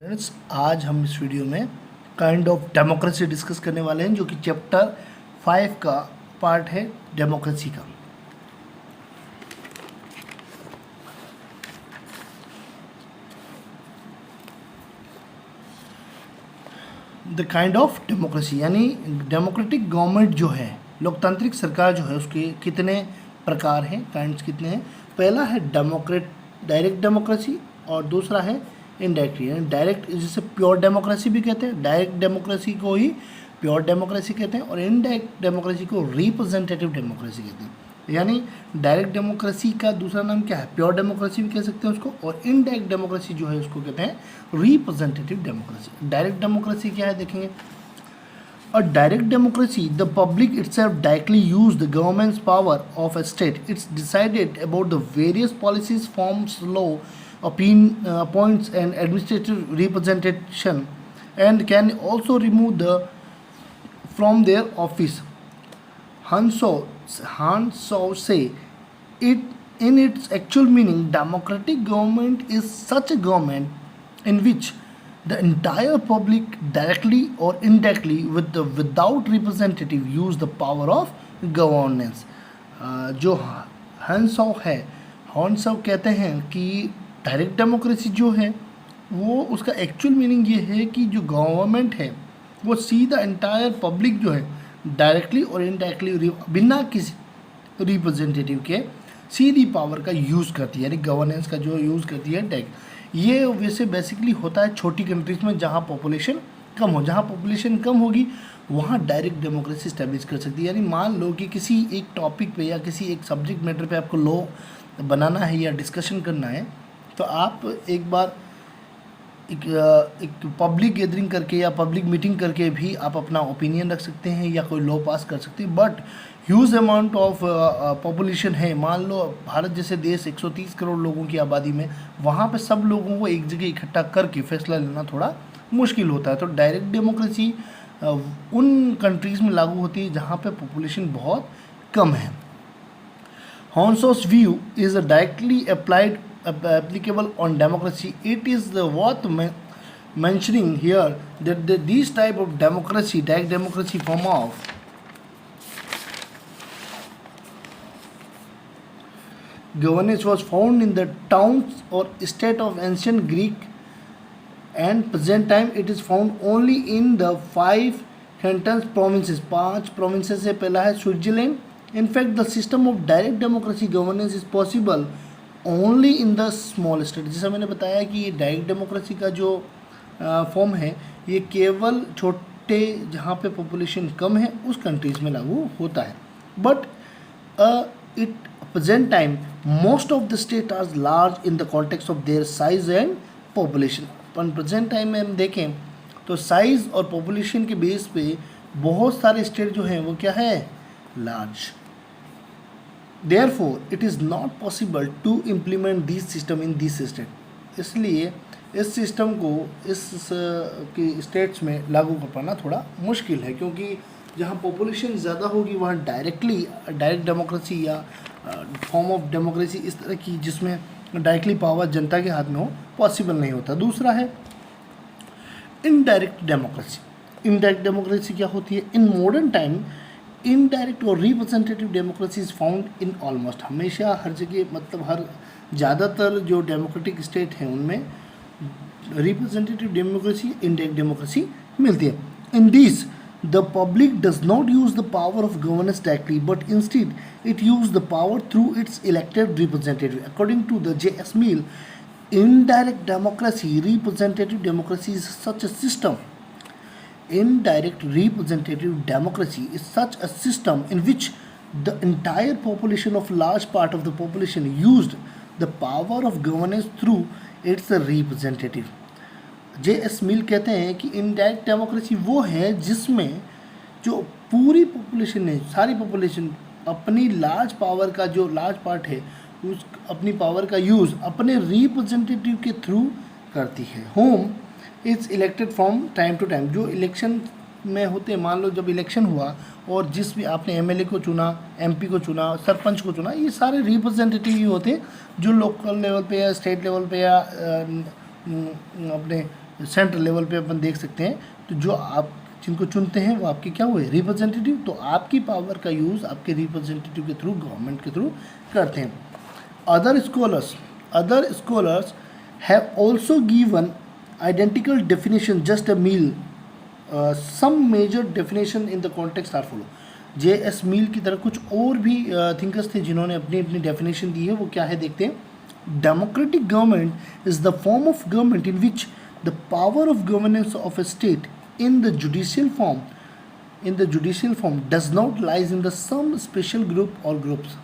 Friends, आज हम इस वीडियो में काइंड ऑफ डेमोक्रेसी डिस्कस करने वाले हैं, जो कि चैप्टर 5 का पार्ट है डेमोक्रेसी का। द काइंड ऑफ डेमोक्रेसी यानी डेमोक्रेटिक गवर्नमेंट जो है, लोकतांत्रिक सरकार जो है, उसके कितने प्रकार हैं, काइंड्स कितने हैं। पहला है डायरेक्ट डेमोक्रेसी और दूसरा है इनडायरेक्ट। यानी डायरेक्ट जिसे प्योर डेमोक्रेसी भी कहते हैं, डायरेक्ट डेमोक्रेसी को ही प्योर डेमोक्रेसी कहते हैं, और इनडायरेक्ट डेमोक्रेसी को रिप्रेजेंटेटिव डेमोक्रेसी कहते हैं। यानी डायरेक्ट डेमोक्रेसी का दूसरा नाम क्या है, प्योर डेमोक्रेसी भी कह सकते हैं उसको, और इनडायरेक्ट डेमोक्रेसी जो है उसको कहते हैं रिप्रेजेंटेटिव डेमोक्रेसी। डायरेक्ट डेमोक्रेसी क्या है देखेंगे। A direct democracy, the public itself directly use the government's power of a state. It's decided about the various policies, forms law, appoints and administrative representation, and can also remove the from their office. Hanshaw say it in its actual meaning, democratic government is such a government in which the entire public directly or indirectly without representative use the power of governance। जो हॉन्साउ है, हॉन्साउ कहते हैं कि direct democracy जो है वो उसका actual meaning ये है कि जो गवर्नमेंट है वो सीधा एंटायर पब्लिक जो है डायरेक्टली और इनडायरेक्टली बिना किसी रिप्रेजेंटेटिव के सीधी पावर का यूज़ करती है, यानी गवर्नेंस का जो यूज़ करती है डायरेक्ट। ये वैसे बेसिकली होता है छोटी कंट्रीज़ में जहाँ पॉपुलेशन कम हो। जहाँ पॉपुलेशन कम होगी वहाँ डायरेक्ट डेमोक्रेसी स्टैब्लिश कर सकती है। यानी मान लो कि किसी एक टॉपिक पे या किसी एक सब्जेक्ट मैटर पे आपको लॉ बनाना है या डिस्कशन करना है, तो आप एक बार एक पब्लिक गैदरिंग करके या पब्लिक मीटिंग करके भी आप अपना ओपिनियन रख सकते हैं या कोई लॉ पास कर सकते हैं। But huge amount of population है, मान लो भारत जैसे देश 130 करोड़ लोगों की आबादी में, वहाँ पे सब लोगों को एक जगह इकट्ठा करके फैसला लेना थोड़ा मुश्किल होता है। तो डायरेक्ट डेमोक्रेसी उन कंट्रीज़ में लागू होती है जहाँ पे पॉपुलेशन बहुत कम है। Hounsaw's view is directly applicable on democracy. It is worth mentioning here that these type of democracy, direct democracy form of governance was found in the towns or state of ancient Greek and present time it is found only in the 5 canton provinces। 5 provinces से पहला है Switzerland. In fact, the system of direct democracy governance is possible only in the small state। जैसा मैंने बताया कि ये direct democracy का जो फॉर्म है ये केवल छोटे जहाँ पे पॉपुलेशन कम है उस कंट्रीज़ में लागू होता है। But it present time most of the state are large in the context of their size and population. अपन प्रेजेंट टाइम में हम देखें तो साइज़ और पॉपुलेशन के बेस पे बहुत सारे स्टेट जो हैं वो क्या है, large। Therefore, it is not possible to implement this system in this state। इसलिए इस सिस्टम को इस की स्टेट्स में लागू कर पाना थोड़ा मुश्किल है, क्योंकि जहाँ पॉपुलेशन ज़्यादा होगी वहाँ डायरेक्ट डेमोक्रेसी या फॉर्म ऑफ डेमोक्रेसी इस तरह की जिसमें डायरेक्टली पावर जनता के हाथ में हो, पॉसिबल नहीं होता। दूसरा है इनडायरेक्ट डेमोक्रेसी। इनडायरेक्ट डेमोक्रेसी क्या होती है। इन मॉडर्न टाइम इनडायरेक्ट और representative democracy is found in almost, हमेशा हर जगह, मतलब हर ज़्यादातर जो डेमोक्रेटिक स्टेट हैं उनमें रिप्रेजेंटेटिव डेमोक्रेसी, इनडायरेक्ट डेमोक्रेसी मिलती है। In this the public does not use the power of governance directly but instead it use the power through its elected representative. According to the J.S. Mill, indirect democracy, representative democracy is such a system। Indirect representative democracy is such a system in which the entire population of large part of the population used the power of governance through its representative। J.S. Mill कहते हैं कि indirect democracy वो है जिसमें जो पूरी population है, सारी पॉपुलेशन अपनी लार्ज पावर का जो लार्ज पार्ट है उस अपनी पावर का यूज़ अपने रिप्रेजेंटेटिव के थ्रू करती है। Whom its elected from time to time. जो इलेक्शन में होते हैं, मान लो जब इलेक्शन हुआ और जिस भी आपने एमएलए को चुना, एमपी को चुना, सरपंच को चुना, ये सारे रिप्रेजेंटेटिव ही होते हैं जो लोकल लेवल पे या स्टेट लेवल पे या अपने सेंट्रल लेवल पे अपन देख सकते हैं, तो जो आप जिनको चुनते हैं वो आपके क्या हुए, रिप्रेजेंटेटिव। तो आपकी पावर का यूज़ आपके रिप्रेजेंटेटिव के थ्रू, गवर्नमेंट के थ्रू करते हैं। Other scholars have also given identical definition, just a meal, some major definition in the context are follow। J.S. मील की तरह कुछ और भी थिंकर्स थे जिन्होंने अपनी अपनी डेफिनेशन दी है। वो क्या है देखते हैं। Democratic government is the form of government in which the power of governance of a state in the judicial form does not lies in the some special group or groups,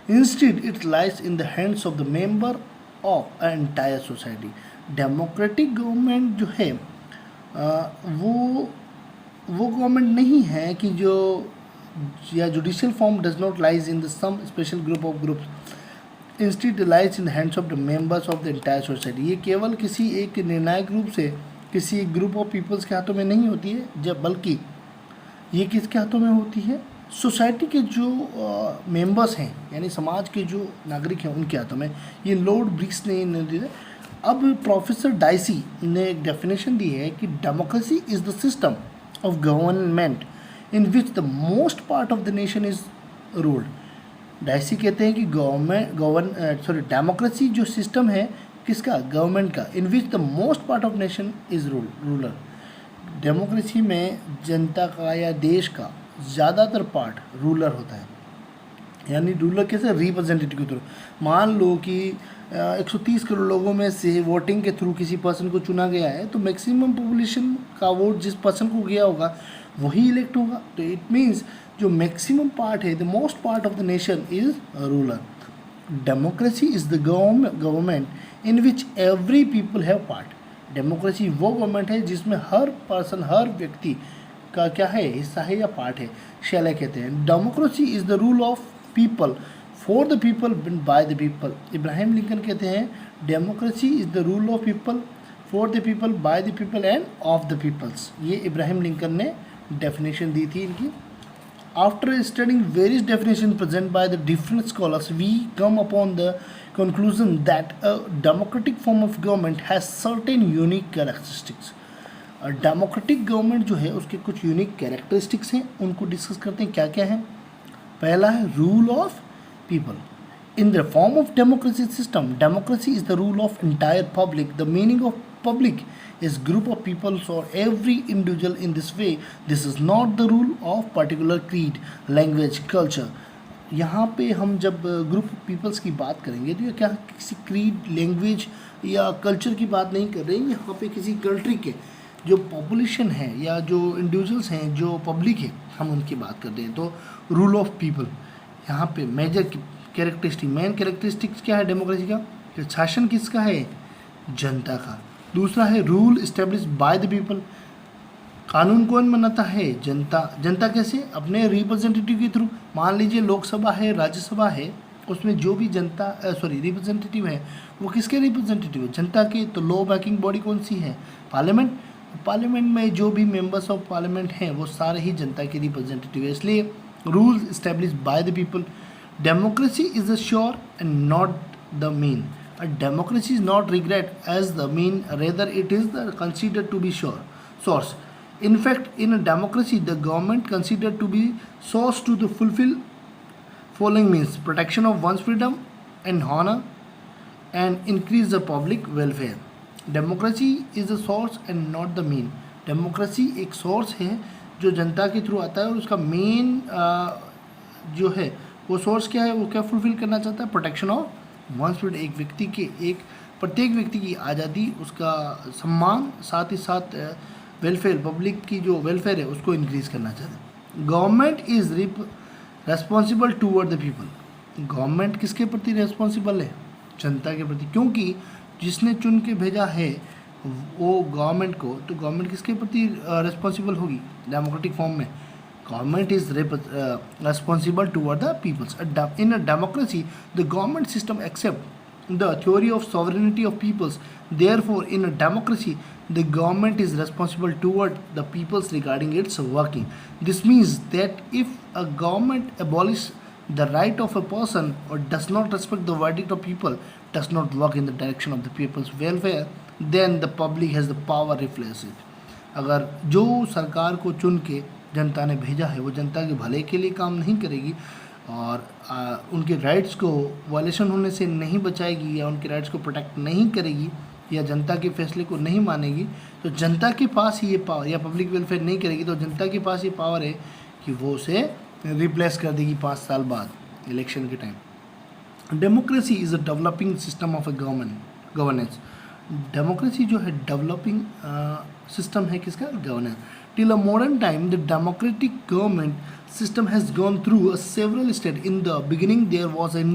instead it lies in the hands of the member of an entire society। Democratic government जो है वो government नहीं है कि जो, या judicial form does not lies in the some special group of groups, instead lies in the hands of the members of the entire society. ये केवल किसी एक निर्णायक रूप से किसी एक ग्रुप ऑफ पीपल्स के हाथों में नहीं होती है, जब बल्कि ये किसके हाथों में होती है, सोसाइटी के जो मेंबर्स हैं, यानी समाज के जो नागरिक हैं उनके हाथों में। ये लॉर्ड ब्रिक्स ने दी है। अब प्रोफेसर डाइसी ने एक डेफिनेशन दी है कि democracy is the system of government in which the most part of the nation is ruled. Dicey कहते हैं कि डेमोक्रेसी जो सिस्टम है किसका, गवर्नमेंट का, in which the most part of nation is ruler. Democracy में जनता का या देश का ज़्यादातर पार्ट रूलर होता है, यानी रूलर कैसे, रिप्रेजेंटेटिव के थ्रू। मान लो कि 130 करोड़ लोगों में से वोटिंग के थ्रू किसी पर्सन को चुना गया है, तो मैक्सिमम पॉपुलेशन का वोट जिस पर्सन को गया होगा वही इलेक्ट होगा। तो इट मीन्स जो मैक्सिमम पार्ट है, the most part of the nation is ruler. Democracy is the government in which every people have part. Democracy वो गवर्नमेंट है जिसमें हर पर्सन, हर व्यक्ति का क्या है, हिस्सा है या पार्ट है, शैले कहते हैं। Democracy is the rule of people for the people by the people. Abraham Lincoln कहते हैं democracy is the rule of people for the people by the people and of the peoples. ये Abraham Lincoln ने definition दी थी इनकी। After studying various definition present by the different scholars we come upon the conclusion that a democratic form of government has certain unique characteristics। Democratic government जो है उसके कुछ unique characteristics हैं, उनको डिस्कस करते हैं। क्या क्या है। पहला है rule of people. In the form of democracy system, democracy is the rule of entire public. The meaning of public is group of peoples or every individual in this way. This is not the rule of particular creed, language, culture। यहाँ पे हम जब group peoples की बात करेंगे तो ये क्या किसी क्रीड, लैंग्वेज या कल्चर की बात नहीं कर रहे हैं। यहाँ पे किसी कंट्री के जो पॉपुलेशन है या जो इंडिविजुअल्स हैं, जो पब्लिक है, हम उनकी बात कर रहे हैं। तो रूल ऑफ पीपल यहाँ पे मेजर कैरेक्टरिस्टिक, मेन कैरेक्टरिस्टिक्स क्या है डेमोक्रेसी का, कि शासन किसका है, जनता का। दूसरा है rule establish by the people. कानून कौन बनाता है, जनता। जनता कैसे, अपने रिप्रेजेंटेटिव के थ्रू। मान लीजिए लोकसभा है, राज्यसभा है, उसमें जो भी जनता रिप्रेजेंटेटिव है वो किसके रिप्रेजेंटेटिव है, जनता के। तो लॉ मेकिंग बॉडी कौन सी है, पार्लियामेंट। पार्लियामेंट में जो भी मेंबर्स ऑफ पार्लियामेंट हैं वो सारे ही जनता के रिप्रेजेंटेटिव है, इसलिए rules establish by the people. Democracy is the sure and not the mean. A democracy is not regret as the mean, rather it is the considered to be sure source. In fact, in a democracy, the government considered to be source to the fulfill following means: protection of one's freedom and honor, and increase the public welfare. Democracy is the source and not the mean. Democracy एक source है जो जनता के through आता है, और उसका main जो है वो source क्या है, वो क्या फुलफिल करना चाहता है, प्रोटेक्शन ऑफ वंस फ्रीडम। एक व्यक्ति के, एक प्रत्येक व्यक्ति की आज़ादी, उसका सम्मान, साथ ही साथ वेलफेयर, पब्लिक की जो वेलफेयर है उसको इंक्रीज़ करना चाहते हैं। Government is responsible toward the people. Government किसके प्रति रेस्पॉन्सिबल है, जनता के प्रति, क्योंकि जिसने चुन के भेजा है वो गवर्नमेंट को, तो गवर्नमेंट किसके प्रति रेस्पॉन्सिबल होगी, डेमोक्रेटिक फॉर्म में। Government is responsible toward the peoples. In a democracy, the government system accepts the theory of sovereignty of peoples. Therefore, in a democracy, the government is responsible toward the peoples regarding its working. This means that if a government abolishes the right of a person or does not respect the verdict of people, does not work in the direction of the people's welfare, then the public has the power replace it. अगर जो सरकार को चुन के जनता ने भेजा है वो जनता के भले के लिए काम नहीं करेगी और उनके राइट्स को वायलेशन होने से नहीं बचाएगी या उनके राइट्स को प्रोटेक्ट नहीं करेगी या जनता के फैसले को नहीं मानेगी, तो जनता के पास ही ये पावर, या पब्लिक वेलफेयर नहीं करेगी तो जनता के पास ये पावर है कि वो उसे रिप्लेस कर देगी 5 साल बाद इलेक्शन के time. Democracy is a developing system of a governance. Democracy जो है डेवलपिंग सिस्टम है किसका? Governance. Till a modern time the democratic government system has gone through several stages. In the beginning there was an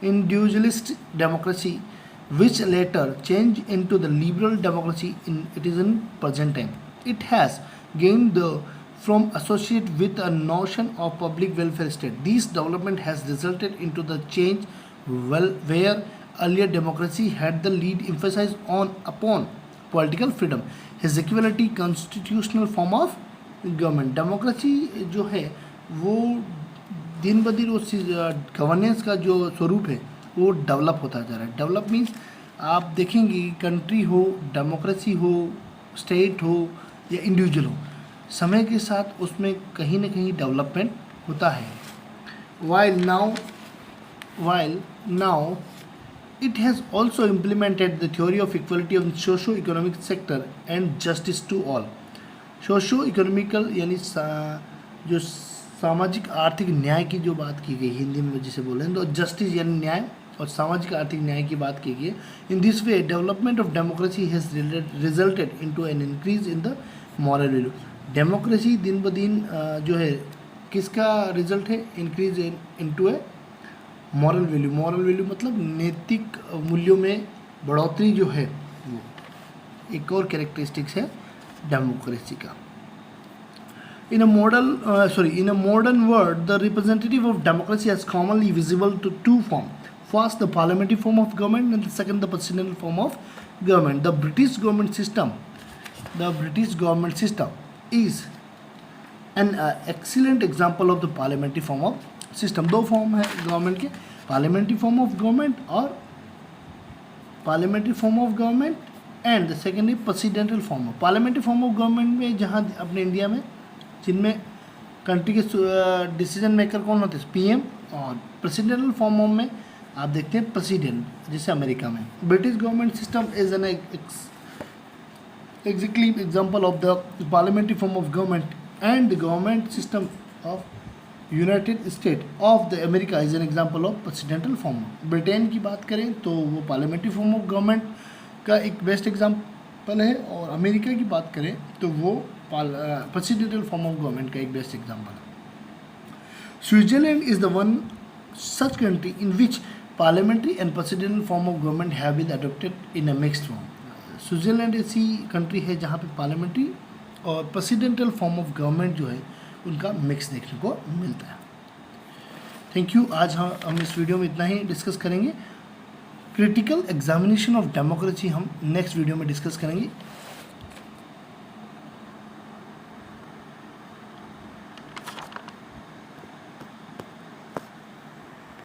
individualist democracy which later changed into the liberal democracy it is in present time. It has gained the from associate with a notion of public welfare state. This development has resulted into the change where earlier democracy had the lead emphasis upon political freedom, his equality, constitutional form of government. Democracy जो है वो दिन ब दिन उस governance का जो स्वरूप है वो डेवलप होता जा रहा है। डेवलप मीन्स आप देखेंगे कंट्री हो, डेमोक्रेसी हो, स्टेट हो या इंडिविजुअल हो, समय के साथ उसमें कहीं ना कहीं डेवलपमेंट होता है। while now it has also implemented the theory of equality of socio-economic sector and justice to all. Socio economical यानी जो सामाजिक आर्थिक न्याय की जो बात की गई हिंदी में जिसे बोलें तो जस्टिस यानी न्याय और सामाजिक आर्थिक न्याय की बात की गई। In this way development of democracy has resulted into an increase in the moral value. Democracy दिन ब दिन जो है किसका रिजल्ट है? इंक्रीज इनटू ए मॉरल वैल्यू। मॉरल वैल्यू मतलब नैतिक मूल्यों में बढ़ोतरी जो है वो एक और कैरेक्टरिस्टिक्स है डेमोक्रेसी का। In a modern world, the representative of democracy is commonly visible to two forms. First, the parliamentary form of government, and the second, the presidential form of government. The British government system is an excellent example of the parliamentary form of system. दो form है government के, parliamentary form of government और parliamentary form of government and the second is presidential form of. Parliamentary form of government में जहाँ अपने India में जिनमें country के डिसीजन मेकर कौन होते हैं? पीएम। और प्रेसिडेंशियल फॉर्म ऑफ में आप देखते हैं प्रेसिडेंट, जैसे अमेरिका में। British government system is an exactly example of the parliamentary form of government and the government system of United state of the America is an example of presidential form. Britain की बात करें तो वो parliamentary form of government का एक best example है, और America की बात करें तो वो प्रेसिडेंशियल फॉर्म ऑफ गवर्नमेंट का एक बेस्ट एग्जाम्पल है। Switzerland is the one such country in which parliamentary and presidential form of government have been adopted in a mixed form. Switzerland ऐसी कंट्री है जहाँ पे पार्लियामेंट्री और प्रेसिडेंशियल फॉर्म ऑफ गवर्नमेंट जो है उनका मिक्स देखने को मिलता है। Thank you. आज हम इस वीडियो में इतना ही डिस्कस करेंगे। क्रिटिकल एग्जामिनेशन ऑफ डेमोक्रेसी हम नेक्स्ट वीडियो में डिस्कस करेंगे।